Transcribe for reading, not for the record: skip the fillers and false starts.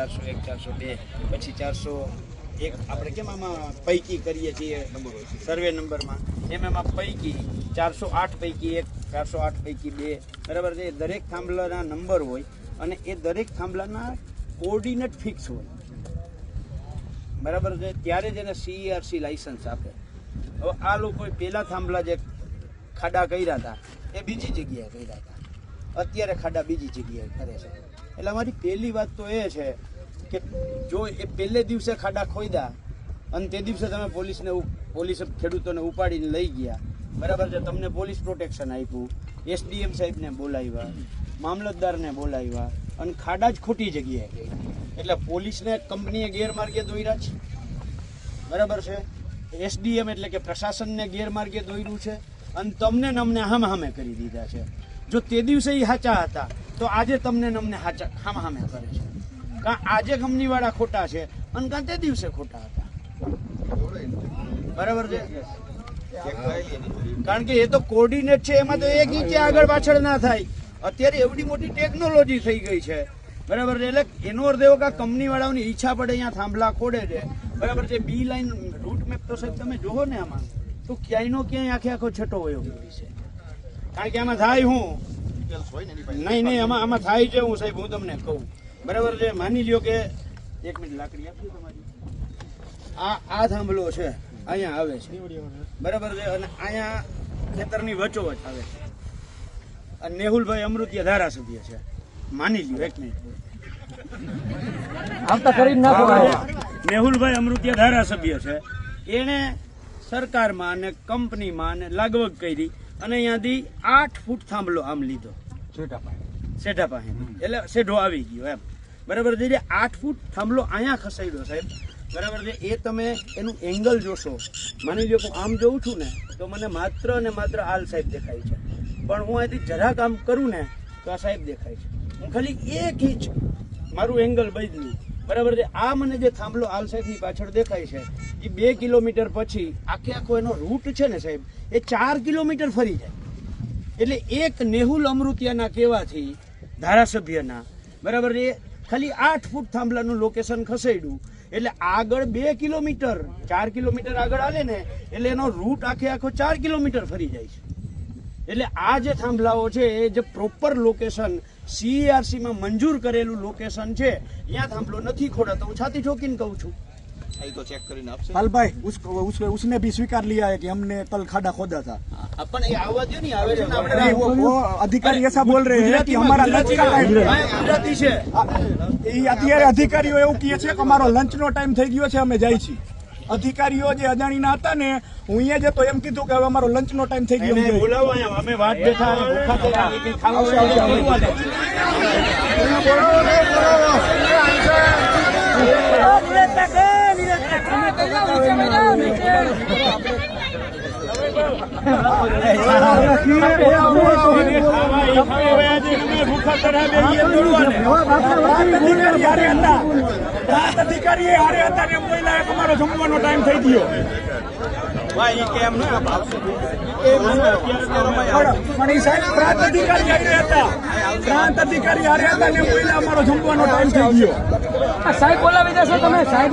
401 402 પછી 401 આપણે કેમ આમાં પૈકી કરીએ છીએ સર્વે નંબરમાં એમાં પૈકી 408 પૈકી 1 408 પૈકી 2 બરાબર છે. દરેક થાંભલાના નંબર હોય અને એ દરેક થાંભલાના કોર્ડિનેટ ફિક્સ હોય બરાબર છે. ત્યારે જ એને CERC લાઇસન્સ આપે. હવે આ લોકોએ પહેલા થાંભલા જે ખાડા કર્યા હતા એ બીજી જગ્યાએ કર્યા હતા, અત્યારે ખાડા બીજી જગ્યાએ કરે છે. એટલે અમારી પહેલી વાત તો એ છે કે જો એ પહેલે દિવસે ખાડા ખોદ્યા અને તે દિવસે તમે પોલીસે ખેડૂતોને ઉપાડીને લઈ ગયા બરાબર છે, તમને પોલીસ પ્રોટેક્શન આપ્યું, SDM સાહેબને બોલાવ્યા, મામલતદારને બોલાવ્યા અને ખાડા જ ખોટી જગ્યાએ ગયા. એટલે પોલીસને કંપનીએ ગેરમાર્ગે દોર્યા છે બરાબર છે, SDM એટલે કે પ્રશાસનને ગેરમાર્ગે દોર્યું છે અને તમને નમને હામે કરી દીધા છે. જો તે દિવસે એ સાચા હતા તો આજે તમને નમને હામે કરે છે. કાં આજે કંપનીવાળા ખોટા છે અને કાં તે દિવસે ખોટા હતા બરાબર છે. કારણ કે એ તો કોર્ડિનેટ છે, એમાં તો એક ઇંચે આગળ પાછળ ના થાય. અત્યારે એવડી મોટી ટેકનોલોજી થઈ ગઈ છે બરાબર છે. એટલે એનો અર્થ એવો કે કંપનીવાળાઓની ઈચ્છા પડે અહીંયા થાંભલા ખોડે છે બરાબર છે. બી લાઈન રૂટ મેપ તો સાહેબ તમે જોવો ને આમાં તો ક્યાંયનો ક્યાંય આખો છઠ્ઠો હોય છે. કારણ કે આમાં થાય હું નહીં આમાં થાય છે હું સાહેબ હું તમને કહું બરાબર છે. માની લ્યો કે 1 મિનિટ લાકડી આપજો તમારી. આ થાંભલો છે અહીંયા આવે છે બરાબર છે અને અહીંયા ખેતરની વચ્ચોવચ આવે છે અને મેહુલભાઈ અમૃતિયા ધારાસભ્ય છે. માની લ્યો 1 મિનિટ મેહુલભાઈ અમૃતિયા ધારાસભ્ય છે. એને સરકારમાં અને કંપનીમાં અને લાગવગ કરી અને અહીંયાથી 8 ફૂટ થાંભલો આમ લીધો સેઠા પાસે, એટલે સેઢો આવી ગયો એમ બરાબર છે. 8 ફૂટ થાંભલો અહીંયા ખસાડ્યો સાહેબ બરાબર છે. એ તમે એનું એંગલ જોશો, માની લો હું આમ જોઉં છું ને તો મને માત્ર અને માત્ર આલ સાહેબ દેખાય છે, પણ હું અહીંથી જરા કામ કરું ને તો આ સાહેબ દેખાય છે. હું ખાલી 1 ઇંચ મારું એંગલ બદલ્યું બરાબર છે. આ મને જે થાંભલો આલ સાહેબની પાછળ દેખાય છે એ 2 કિલોમીટર પછી આખો એનો રૂટ છે ને સાહેબ એ 4 કિલોમીટર ફરી જાય. એટલે એક મેહુલ અમૃતિયાના કહેવાથી ધારાસભ્યના બરાબર એ ખાલી 8 ફૂટ થાંભલાનું લોકેશન ખસેડ્યું એટલે આગળ 2 કિલોમીટર 4 કિલોમીટર આગળ હાલે ને એટલે એનો રૂટ આખો 4 કિલોમીટર ફરી જાય છે. એટલે આ જે થાંભલાઓ છે એ જે પ્રોપર લોકેશન CERC માં મંજૂર કરેલું લોકેશન છે ત્યાં થાંભલો નથી ખોડાતો. હું છાતી ઠોકીને કહું છું. तो चेक करना आपसे पाल भाई उसने भी स्वीकार लिया है कि हमने कल खाड़ा खोदा था. अपन ये आवाज नहीं आवे છે वो अधिकारी ऐसा बोल रहे हैं कि हमारा लंच का टाइम ગુજરાતી છે. એ અત્યારે અધિકારીઓ એવું કહે છે કે અમારો લંચ નો ટાઈમ થઈ ગયો છે, અમે જાય છીએ. અધિકારીઓ જે અદાણીના હતા ને હું અહીંયા જતો એમ કીધું કે હવે અમારો લંચ નો ટાઈમ થઈ ગયો છે. બોલાવો અહીંયા અમે વાત બેઠા ભૂખા થયા કે અધિકારી હારે હતા ને બોલ્યા કે અમારો જમવાનો ટાઈમ થઈ ગયો. પણ એ સાહેબ પ્રાંત અધિકારી હારે હતા, પ્રાંત અધિકારી હારે હતા ને બોલ્યા અમારો જમવાનો ટાઈમ થઈ ગયો. સાહેબ બોલાવી દેશો તમે સાહેબ